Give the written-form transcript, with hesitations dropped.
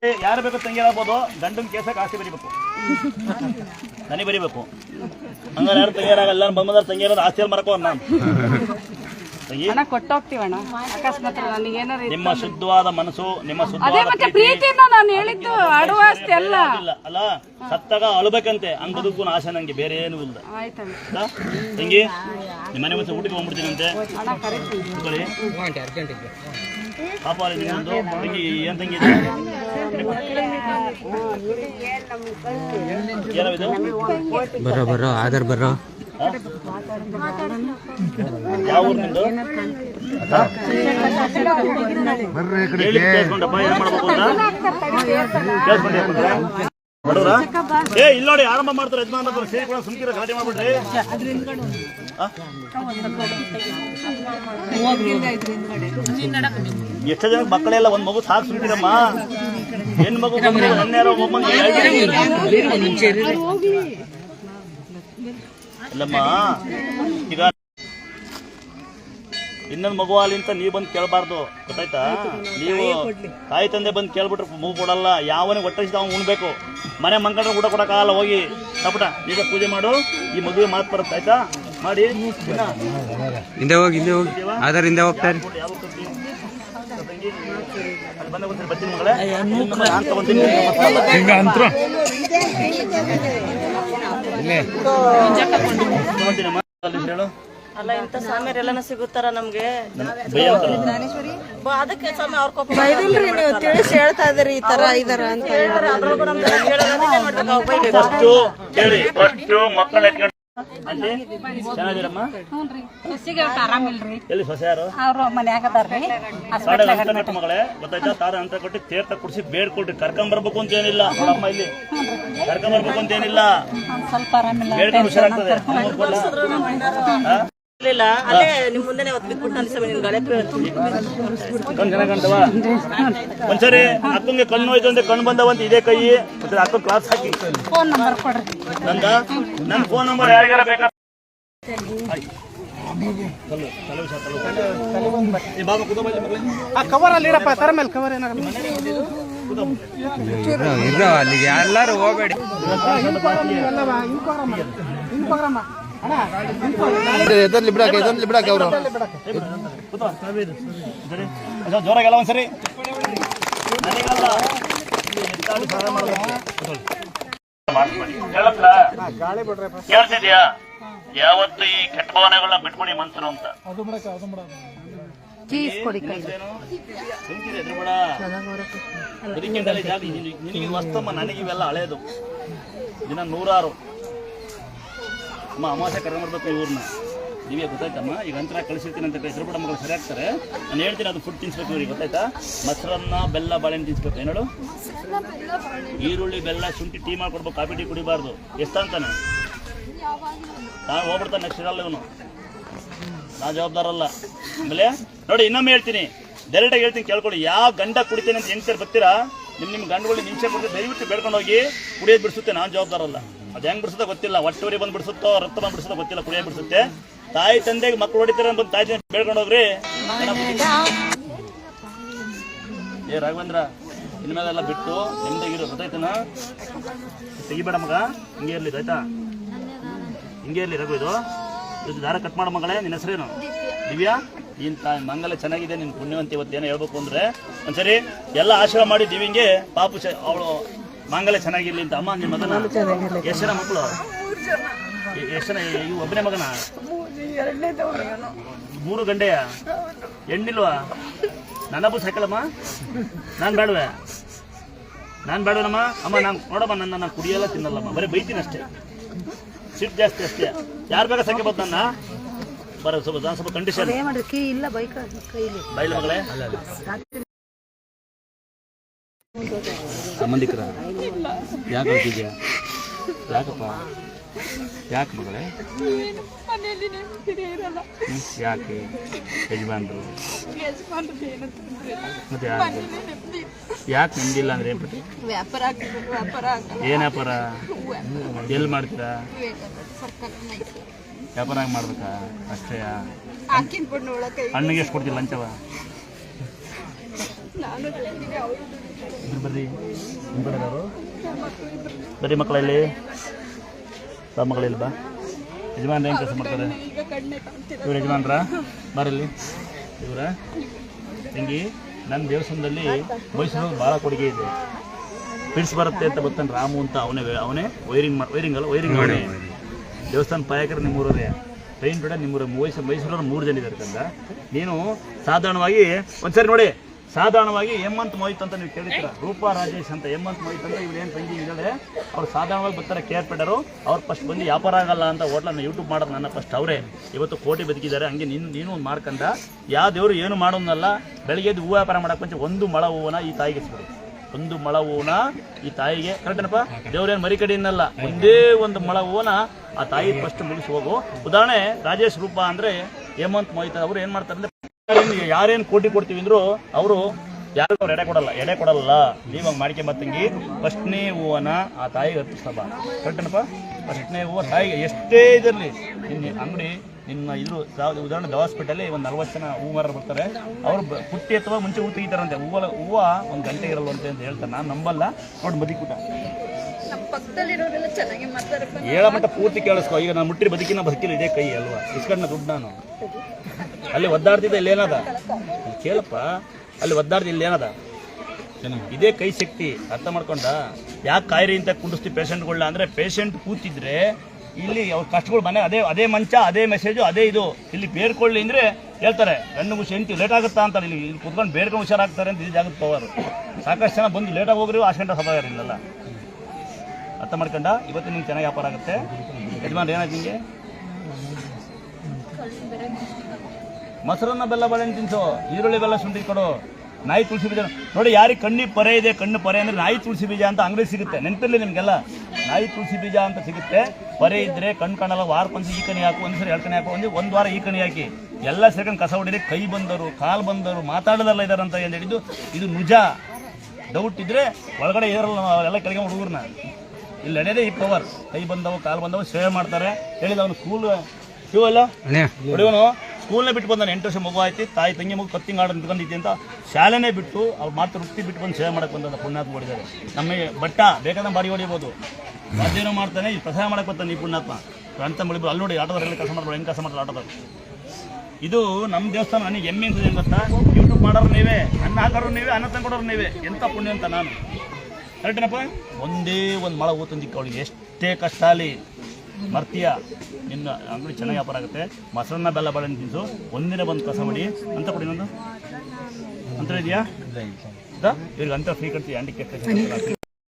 ಯಾರು ಬೇಕು ತಂಗಿಯಾಗ್ಬೋದು, ಗಂಡನ ಕೇಸಕ್ಕೆ ಆಸ್ತಿ ಬರಿಬೇಕು, ನನಗೆ ಬರಿಬೇಕು. ಹಂಗಾರೆ ಯಾರು ತಂಗಿಯಾರಾಗಲ್ಲ, ಬಂದಾರ ತಂಗಿಯಾರ ಆಸ್ತಿಯಲ್ಲಿ ಮರಕೋ ನಾನು ಕೊಟ್ಟೋಗ್ತೀವಣ್ಣ. ಅಕಸ್ಮಾತ್ ನಿಮ್ಮ ಶುದ್ಧವಾದ ಮನಸ್ಸು, ನಿಮ್ಮ ಶುದ್ಧವಾದ ಪ್ರೀತಿಯಿಂದ ನಾನು ಹೇಳಿದ್ದು ಆಡುವ ಆಸ್ತಿ ಅಲ್ಲ ಅಲ್ಲ. ಸತ್ತಾಗ ಅಳ್ಬೇಕಂತೆ, ಹಂಗ ಬದುಕು ಆಸೆ ನಂಗೆ, ಬೇರೆ ಏನು ಇಲ್ಲ. ತಂಗಿ ನಿಮ್ಮ ಮನೆ ಮತ್ತೆ ಊಟಕ್ಕೆ ಹೋಗ್ಬಿಡ್ತೀನಂತೆ, ಪಾಪ ತಂಗಿ ಏನ್ ತಂಗಿ ಏನಾವಿದು ಬರೋ ಆಧಾರ್ ಬರೋ ಯಾವ ಊರು ನಿಂದು? ಕೇಳ್ಕೊಂಡಪ್ಪ ಏನ್ ಮಾಡ್ಬೇಕು ಅಂತ ಬಡವ್ರ ಏ ಇಲ್ಲ ನೋಡಿ, ಆರಂಭ ಮಾಡ್ತಾರೆ ಯಜಮಾನ ಸೇರಿ ಸುಮ್ಕಿರ ಗಲಾಟೆ ಮಾಡ್ಬಿಡ್ರಿ. ಎಷ್ಟೋ ಜನ ಮಕ್ಕಳೆಲ್ಲ ಒಂದ್ ಮಗು ಸಾಕು ಸುಮ್ಕಿರಮ್ಮ. ಹೆಣ್ ಮಗು ಅಲ್ಲಮ್ಮ, ಈಗ ಇನ್ನೊಂದು ಮಗು ಅಲ್ಲಿ ಅಂತ ನೀವು ಬಂದು ಕೇಳಬಾರ್ದು, ಗೊತ್ತಾಯ್ತಾ? ನೀವು ತಾಯಿ ತಂದೆ ಬಂದು ಕೇಳ್ಬಿಟ್ರೆ ಮಗು ಕೊಡಲ್ಲ. ಯಾವನಿಗೆ ಹೊಟ್ಟೆ ಅವ್ನು ಉಣ್ಬೇಕು. ಮನೆ ಮಂಕಂಡ್ರೆ ಊಟ ಕೊಡಕ್ಕಾಗಲ್ಲ. ಹೋಗಿ ತಪ್ಪಟ ಈಗ ಪೂಜೆ ಮಾಡು, ಈ ಮಗುವೆ ಮಾತು ಬರುತ್ತೆ, ಆಯ್ತಾ? ಮಾಡಿ ಹಿಂದೆ ಹೋಗಿ ಆಧಾರ್ ಹಿಂದೆ ಹೋಗ್ತಾರೆ. ಬಂದ ಬರ್ತೀನಿ ಮಗಳೇ, ಹೇಳು. ಅಲ್ಲ ಇಂಥ ಸ್ವಾಮಿಯರ್ ಎಲ್ಲಾನು ಸಿಗುತ್ತಾರ ನಮ್ಗೆ, ಅದಕ್ಕೆ ಸ್ವಾಮಿ ಅವ್ರ ಕೋಪ ಬೈದಿಲ್ರಿ. ನೀವು ತಿಳಿಸಿ ಹೇಳ್ತಾ ಇದ್ರಿ ಈ ತರ ಇದಾರ ಅಂತ ಚೆನ್ನಾಗಿರಮ್ಮ. ಎಲ್ಲಿ ಸೊಸೆ ಯಾರು? ಮಗಳೇ ಗೊತ್ತಾಯ್ತಾ? ತಾರ ಅಂತ ಕೊಟ್ಟು ತೀರ್ಥ ಕುಡಿಸಿ ಬೇಡ್ಕೊಟ್ರಿ, ಕರ್ಕೊಂಬರ್ಬೇಕು ಅಂತ ಏನಿಲ್ಲ. ನೋಡಮ್ಮ ಇಲ್ಲಿ ಕರ್ಕೊಂಬರ್ಬೇಕು ಅಂತ ಏನಿಲ್ಲ, ಬೇಡ್ಕೊಂಡು ಹುಷಾರಾಗ್ತದೆ. ಅಲ್ಲೇ ನಿಮ್ ಮುಂದೆ ಒಂದ್ಸರಿ ಅಕ್ಕಂಗೆ ಕಣ್ಣು ಹೋಯ್ತು ಅಂದ್ರೆ ಕಣ್ಣು ಬಂದವಂತ ಇದೇ ಕೈ ಅಕ್ಕ ಕ್ಲಾಸ್ ಹಾಕಿ ನನ್ನ ಫೋನ್ ನಂಬರ್ ಯಾರಿಗಾರ ಬೇಕಾ? ಕವರ್ ಅಲ್ಲಿ ಇರಪ್ಪ, ತರ ಮೇಲೆ ಕವರ್ ಏನಾಗಲ್ಲ. ಅಲ್ಲಿಗೆ ಎಲ್ಲಾರು ಹೋಗಬೇಡಿ. ಜೋರಾಗೆಲ್ಲ ಒಂದ್ಸರಿ ಕೇಳ್ತಿದ್ಯಾ? ಯಾವತ್ತು ಈ ಕೆಟ್ಟ ಭಾವನೆಗಳನ್ನ ಬಿಟ್ಕೊಡಿ ಮನ್ಸರು ಅಂತ ನಿನಗೆ ವಸ್ತಮ್ಮ, ನನಗಿವೆಲ್ಲ ಹಳೇದು ದಿನ 100 ಅಮ್ಮ. ಅಮಾವಾಸ್ಯೆ ಕರ್ಕೊಂಡ್ಬರ್ಬೇಕು ಇವ್ರನ್ನ, ನೀವೇ ಗೊತ್ತಾಯ್ತಮ್ಮ. ಈಗ ಅಂತರ ಕಳಿಸಿರ್ತೀನಿ ಅಂತ ಹೆಸರುಬಿಡ ಮಗಳು ಸರಿ ಆಗ್ತಾರೆ. ನಾನು ಹೇಳ್ತೀನಿ ಅದು ಫುಡ್ ತಿನ್ಸ್ಬೇಕು ಇವ್ರಿಗೆ, ಗೊತ್ತಾಯ್ತಾ? ಮೊಸರನ್ನ, ಬೆಲ್ಲ, ಬಾಳೆಹಣ್ಣು ತಿನ್ಸ್ಬೇಕು. ಏನೇಳು? ಈರುಳ್ಳಿ, ಬೆಲ್ಲ, ಶುಂಠಿ ಟೀ ಮಾಡ್ಕೊಡ್ಬೇಕು, ಕಾಫಿ ಟೀ ಕುಡಿಬಾರ್ದು. ಎಷ್ಟಂತಾನೆ ನಾನು ಹೋಗ್ಬಿಡ್ತಾನೆ, ನೆಕ್ಸ್ಟ್ ಇರಲ್ಲ ಇವನು, ನಾ ಜವಾಬ್ದಾರಲ್ಲ. ಆಮೇಲೆ ನೋಡಿ, ಇನ್ನೊಮ್ಮೆ ಹೇಳ್ತೀನಿ, ಡೈರೆಕ್ಟಾಗಿ ಹೇಳ್ತೀನಿ, ಕೇಳ್ಕೊಳ್ಳಿ. ಯಾವ ಗಂಡ ಕುಡಿತೇನೆ ಅಂತ ಹೆಂಗ್ತಾರೆ ಬರ್ತೀರಾ? ನಿಮ್ಮ ಗಂಡುಗಳಿಗೆ ಹಿಂಸೆ ಕೊಡ್ತೀವಿ, ದಯವಿಟ್ಟು ಬೇಡ್ಕೊಂಡು ಹೋಗಿ ಕುಡಿಯೋದು ಬಿಡಿಸುತ್ತೆ, ನಾನು ಜವಾಬ್ದಾರಲ್ಲ. ಅದು ಹೆಂಗ್ ಬಿಡಿಸುತ್ತೋ ಗೊತ್ತಿಲ್ಲ, ಹೊಟ್ಟೆವರಿ ಬಂದು ಬಿಡಿಸುತ್ತೋ, ರಕ್ತ ಬಂದು ಬಿಡಿಸುತ್ತೋ ಗೊತ್ತಿಲ್ಲ, ಕುಡಿಯೋದು ಬಿಡಿಸುತ್ತೆ. ತಾಯಿ ತಂದೆಗೆ ಮಕ್ಕಳು ಹೊಡಿತಾರೆ ಬಂದು ತಾಯಿ ತಂದೆ ಬೇಡ್ಕೊಂಡು ಹೋಗ್ರಿ. ಏ ರಾಘವೇಂದ್ರ, ಇನ್ಮೇಲೆಲ್ಲ ಬಿಟ್ಟು ನಿಮ್ದಾಗಿರೋ, ಗೊತ್ತಾಯ್ತನ? ತೆಗಿಬೇಡ ಮಗ, ಹಿಂಗೆ ಇರ್ಲಿ, ಆಯ್ತಾ? ಹಿಂಗೆ ಇರ್ಲಿ ರಘು. ಇದು ದಾರ ಕಟ್ ಮಾಡೋ ಮಗಳೇ. ನಿನ್ನ ಹೆಸರೇನು? ದಿವ್ಯಾ. ಇಂತ ಮಂಗಲ ಚೆನ್ನಾಗಿದೆ, ನಿನ್ ಪುಣ್ಯವಂತಿ. ಇವತ್ತೇನೋ ಹೇಳ್ಬೇಕು ಅಂದ್ರೆ ಒಂದ್ಸರಿ ಎಲ್ಲ ಆಶೀರ್ವಾದ ಮಾಡಿ ದಿವ್ಯಂಗೆ, ಪಾಪು ಅವಳು ಮಂಗಲ ಚೆನ್ನಾಗಿರ್ಲಿ ಅಂತ. ಅಮ್ಮ ನಿಮ್ಮ ಮಗನ ಎಷ್ಟು ಜನ ಮಕ್ಕಳು? ಎಷ್ಟು ಜನ? ಇವು ಒಬ್ಬನೇ ಮಗನ? 3 ಗಂಡೆಯ? ಹೆಣ್ಣಿಲ್ವಾ? ನನ್ನಬ್ಬು ಸಾಕಲ್ಲಮ್ಮ, ನಾನು ಬೇಡವೆ? ನಾನು ಬೇಡವನಮ್ಮ. ಅಮ್ಮ ನಾನು ನೋಡಮ್ಮ, ನಾನು ಕುಡಿಯಲ್ಲ, ತಿನ್ನಲ್ಲಮ್ಮ, ಬರೀ ಬೈತೀನಿ ಅಷ್ಟೇ, ಸಿಟ್ಟು ಜಾಸ್ತಿ ಅಷ್ಟೇ. ಯಾರು ಬೇಗ ಸಂಖ್ಯೆ ಬಂತು ನನ್ನ ಬರ ಸ್ವಲ್ಪ ಕಂಡೀಷನ್ ಬೈಲ ಮಗಳೇ. ಸಂಬಂಧಿಕರ ಯಾಕೆ ಹೋಗ್ತಿದ್ಯಾ? ಯಾಕಪ್ಪ? ಯಾಕೆ ಮಗಳೇ? ಯಾಕೆ? ಯಜಮಾನ್ರು ಮತ್ತೆ ಯಾಕೆ ನೆಮ್ಮದಿಲ್ಲ ಅಂದ್ರೆ ಏನ್ ಪಟ್ಟಿ? ಏನ್ ವ್ಯಾಪಾರ? ಎಲ್ಲಿ ಮಾಡ್ತೀರಾ? ವ್ಯಾಪಾರ ಮಾಡ್ಬೇಕಾ? ಅಷ್ಟೇ. ಹಣ್ಣಿಗೆ ಎಷ್ಟು ಕೊಡ್ತೀವಿ ಲಂಚವ? ಬರ್ರಿ ನಿಮ್ಮ ಕಡೆ ಯಾರು ಬರೀ ಮಕ್ಕಳಲ್ಲಿ ಯಾವ ಮಕ್ಕಳಿಲ್ಲ ಬಾ ಯಜಮಾನ್ರ ಏನು ಕೆಲಸ ಮಾಡ್ತಾರೆ ಇವ್ರ ಯಜಮಾನ್ರ ಬರಲಿ ಇವರ ತಂಗಿ ನನ್ನ ದೇವಸ್ಥಾನದಲ್ಲಿ ಮೈಸೂರು ಭಾಳ ಕೊಡುಗೆ ಇದೆ ಪಿಡ್ಸ್ ಬರುತ್ತೆ ಅಂತ ಗೊತ್ತಾನೆ ರಾಮು ಅಂತ ಅವನೇ ವೈರಿಂಗ್ ಅವನೇ ದೇವಸ್ಥಾನ ಪಾಯಕರು ನಿಮ್ಮೂರೇ ಟ್ರೈನ್ ಬಿಡ ನಿಮ್ಮೂರ ಮೈಸೂರವ್ರು 3 ಜನ ಇದ್ದಾರೆ ಕಂದ ನೀನು ಸಾಧಾರಣವಾಗಿ ಒಂದ್ಸರಿ ನೋಡಿ ಸಾಧಾರಣವಾಗಿ ಹೇಮಂತ್ ಮೋಹಿತ್ ಅಂತ ನೀವು ಕೇಳಿದ್ದೀರ ರೂಪಾ ರಾಜೇಶ್ ಅಂತ ಹೇಮಂತ್ ಮೋಹಿತ್ ಅಂತ ಇವ್ರು ಏನು ತಂಗಿ ಇದ್ದಾರೆ ಅವ್ರು ಸಾಧಾರಣವಾಗಿ ಬರ್ತಾರೆ ಕೇರ್ಪೇಟರು ಅವ್ರು ಫಸ್ಟ್ ಬಂದು ವ್ಯಾಪಾರ ಆಗಲ್ಲ ಅಂತ ಹೋಟ್ಲನ್ನು ಯೂಟ್ಯೂಬ್ ಮಾಡೋದು ನನ್ನ ಫಸ್ಟ್ ಅವರೇ ಇವತ್ತು ಕೋಟಿ ಬದುಕಿದ್ದಾರೆ ಹಂಗೆ ನೀನು ಒಂದು ಮಾಡ್ಕಂಡ ಯಾವ ದೇವರು ಏನು ಮಾಡೋದನ್ನಲ್ಲ ಬೆಳಗ್ಗೆ ಎದ್ದು ಹೂವು ವ್ಯಾಪಾರ ಮಾಡೋಕೆ ಮುಂಚೆ 1 ಮೊಳ ಹೂವನ್ನ ಈ ತಾಯಿಗೆ ಸಿಗೋದು 1 ಮೊಳ ಹೂವನ್ನ ಈ ತಾಯಿಗೆ ಕರೆಕ್ಟೇನಪ್ಪ ದೇವ್ರೇನು ಮರಿ ಕಡೆಯನ್ನಲ್ಲ ಒಂದೇ 1 ಮೊಳ ಹೂವನ್ನ ಆ ತಾಯಿ ಫಸ್ಟ್ ಮುಗಿಸಿ ಹೋಗು ಉದಾಹರಣೆ ರಾಜೇಶ್ ರೂಪಾ ಅಂದರೆ ಹೇಮಂತ್ ಮೋಹಿತ್ ಅವರು ಏನು ಮಾಡ್ತಾರೆ ಅಂದರೆ ಯಾರೇನು ಕೋಟಿ ಕೊಡ್ತೀವಿ ಅಂದ್ರು ಅವರು ಯಾರಿಗೂ ಅವ್ರು ಎಡೆ ಕೊಡಲ್ಲ ನೀವಾಗ ಮಾಡ್ಕೊಂಬತ್ತಂಗಿ ಫಸ್ಟ್ನೇ ಹೂವನ್ನ ಆ ತಾಯಿಗೆ ಅರ್ಪಿಸ್ತಾವ ಕರೆಕ್ಟೇನಪ್ಪ ಫಸ್ಟ್ನೇ ಹೂವು ತಾಯಿಗೆ ಎಷ್ಟೇ ಇದರಲಿ ನಿನ್ನ ಅಂಗಡಿ ನಿನ್ನ ಇದ್ರು ಉದಾಹರಣೆ ಹಾಸ್ಪಿಟಲ್ಲಿ ಒಂದು 40 ಜನ ಹೂ ಮಾರರು ಬರ್ತಾರೆ ಅವರು ಪುಟ್ಟಿ ಅಥವಾ ಮುಂಚೆ ಹೂ ತೆಗಿತಾರಂತೆ ಹೂವು 1 ಗಂಟೆ ಇರಲ್ವಂತೆ ಅಂತ ಹೇಳ್ತಾರೆ ನಾನು ನಂಬಲ್ಲ ನೋಡಿ ಬದುಕೂಟ ಹೇಳ ಮಟ್ಟ ಪೂರ್ತಿ ಕೇಳಿಸ್ಕೊ ಈಗ ನಾನು ಮುಟ್ಟಿ ಬದುಕಿಲ್ಲ ಇದೇ ಕೈ ಅಲ್ವಾ ಇಸ್ಕೊಂಡ ದುಡ್ಡು ನಾನು ಅಲ್ಲಿ ಒದ್ದಾಡ್ತಿದ್ದ ಇಲ್ಲೇನದ ಕೇಳಪ್ಪ ಅಲ್ಲಿ ಒದ್ದಾಡ್ದು ಇಲ್ಲೇನದ ಇದೇ ಕೈ ಶಕ್ತಿ ಅರ್ಥ ಮಾಡ್ಕೊಂಡ ಯಾಕೆ ಕಾಯಿರಿ ಅಂತ ಕುಂಡಿಸ್ತೀವಿ ಪೇಷಂಟ್ಗಳನ್ನ ಅಂದರೆ ಪೇಷಂಟ್ ಕೂತಿದ್ರೆ ಇಲ್ಲಿ ಅವ್ರ ಕಷ್ಟಗಳು ಮನೆ ಅದೇ ಮಂಚ ಅದೇ ಮೆಸೇಜು ಅದೇ ಇದು ಇಲ್ಲಿ ಬೇರ್ಕೊಳ್ಳಿ ಅಂದರೆ ಹೇಳ್ತಾರೆ ಗಂಡು ಖುಷಿ ಎಂಟಿ ಲೇಟ್ ಆಗುತ್ತಾ ಅಂತ ಇಲ್ಲಿ ಕುತ್ಕೊಂಡು ಬೇಡ್ಕೊಂಡು ಹುಷಾರಾಗ್ತಾರೆ ಅಂತ ಇದು ಜಾಗದ ಪವರ್ ಸಾಕಷ್ಟು ಜನ ಬಂದು ಲೇಟಾಗಿ ಹೋಗ್ರಿ 6 ಗಂಟೆ ಸಭಾ ಇರಲಿಲ್ಲ ಅರ್ಥ ಮಾಡ್ಕೊಂಡ ಇವತ್ತು ನಿಮ್ಗೆ ಚೆನ್ನಾಗಿ ವ್ಯಾಪಾರ ಆಗುತ್ತೆ ಯಜಮಾನ್ ಏನಾಯ್ತು ನಿಮಗೆ ಮೊಸರನ್ನ ಬೆಲ್ಲ ಬಾಳೆಹಣ್ಣು ತಿನ್ಸು ಈರುಳ್ಳಿ ಬೆಲ್ಲ ಶುಂಠಿ ಕೊಡು ನಾಯಿ ತುಳಸಿ ಬೀಜ ನೋಡಿ ಯಾರಿಗೆ ಕಣ್ಣಿ ಪೊರೆ ಇದೆ ಕಣ್ಣು ಪೊರೆ ಅಂದರೆ ನಾಯಿ ತುಳಸಿ ಬೀಜ ಅಂತ ಅಂಗಡಿ ಸಿಗುತ್ತೆ ನೆನಪಿರಲಿ ನಿಮಗೆಲ್ಲ ನಾಯಿ ತುಳಸಿ ಬೀಜ ಅಂತ ಸಿಗುತ್ತೆ ಪೊರೆ ಇದ್ದರೆ ಕಣ್ಣು ಕಾಣಲ್ಲ ವಾರಕ್ಕೊಂದು ಈ ಕಣಿ ಹಾಕು ಒಂದ್ಸರಿ 2 ಕಣಿ ಹಾಕು ಒಂದು ವಾರ ಈ ಕಣಿ ಹಾಕಿ ಎಲ್ಲ ಸೇರ್ಕೊಂಡು ಕಸ ಹೊಡಿರಿ ಕೈ ಬಂದರು ಕಾಲು ಬಂದರು ಮಾತಾಡೋದಲ್ಲ ಇದ್ದಾರೆ ಅಂತ ಏನು ಹೇಳಿದ್ದು ಇದು ನಿಜ ಡೌಟ್ ಇದ್ದರೆ ಒಳಗಡೆ ಇರಲ್ಲ ಎಲ್ಲ ಕೆಳಗೆ ಹುಡುಗರನ್ನ ಇಲ್ಲಿ ನಡೆಯೋದೇ ಈ ಪವರ್ ಕೈ ಬಂದವು ಕಾಲು ಬಂದವು ಸೇವೆ ಮಾಡ್ತಾರೆ ಹೇಳಿದ ಅವನು ಸ್ಕೂಲ್ ಶಿವಲ್ಲ ಹೊಡಿವನು ಸ್ಕೂಲ್ನೇ ಬಿಟ್ಟು ಬಂದಾನೆ 8 ವರ್ಷ ಮಗು ಆಯ್ತು ತಾಯಿ ತಂಗಿ ಮಗು ಕತ್ತಿಂಗ್ ಆಡೋ ನಿಂತ್ಕೊಂಡಿದ್ದೆ ಅಂತ ಶಾಲೆನೇ ಬಿಟ್ಟು ಅವ್ರು ಮಾತ್ರ ವೃತ್ತಿ ಬಿಟ್ಟು ಬಂದು ಸೇವೆ ಮಾಡಕ್ಕೆ ಬಂದ ಪುಣ್ಯಾತ್ಮ ಹೊಡಿದ್ದಾರೆ ನಮಗೆ ಬಟ್ಟ ಬೇಕಾದ ಬಾಡಿ ಹೊಡಿಬೋದು ಅದೇನೋ ಮಾಡ್ತಾನೆ ಈ ಪ್ರಸಾದ ಮಾಡಕ್ಕೆ ಬರ್ತಾನೆ ಈ ಪುಣ್ಯಾತ್ಮ ಅಂತ ಬೆಳಿಬೋದು ಅಲ್ಲಿ ನೋಡಿ ಆಟೋದವರೆಲ್ಲ ಕೆಲಸ ಮಾಡ್ಬೋದು ಹೆಂಗೆ ಕೆಲಸ ಮಾಡ್ತಾರೆ ಆಟೋದವ್ರು ಇದು ನಮ್ಮ ದೇವಸ್ಥಾನ ನನಗೆ ಹೆಮ್ಮೆ ಅನ್ಸೋದು ಏನು ಗೊತ್ತಾ ಯೂಟ್ಯೂಬ್ ಮಾಡೋರು ನೀವೇ ಅನ್ನ ಹಾಕೋರು ನೀವೇ ಅನ್ನ ತಂದ್ಕೊಡೋರು ನೀವೇ ಎಂಥ ಪುಣ್ಯ ಅಂತ ನಾನು ಕರೆಕ್ಟೇನಪ್ಪ ಒಂದೇ 1 ಮೊಳ ಹೂ ತಂದಿಕ್ಕ ಅವಳಿಗೆ ಎಷ್ಟೇ ಕಷ್ಟ ಆಗಲಿ ಮರ್ತೀಯ ನಿನ್ನ ಅಂಗಡಿ ಚೆನ್ನಾಗಿ ವ್ಯಾಪಾರ ಆಗುತ್ತೆ ಮೊಸರನ್ನ ಬೆಲ್ಲ ಬಾಳೆಹಣ್ಣು ತಿನ್ಸು ಒಂದಿನ ಬಂದು ಕಸ ಮಾಡಿ ಅಂತ ಕೊಡಿ ಇನ್ನೊಂದು ಅಂತ ಇದೆಯಾ ಇವ್ರಿಗೆ ಅಂತ ಫ್ರೀ ಕಟ್ತೀವಿ ಹ್ಯಾಂಡಿಕ್ಯಾಪ್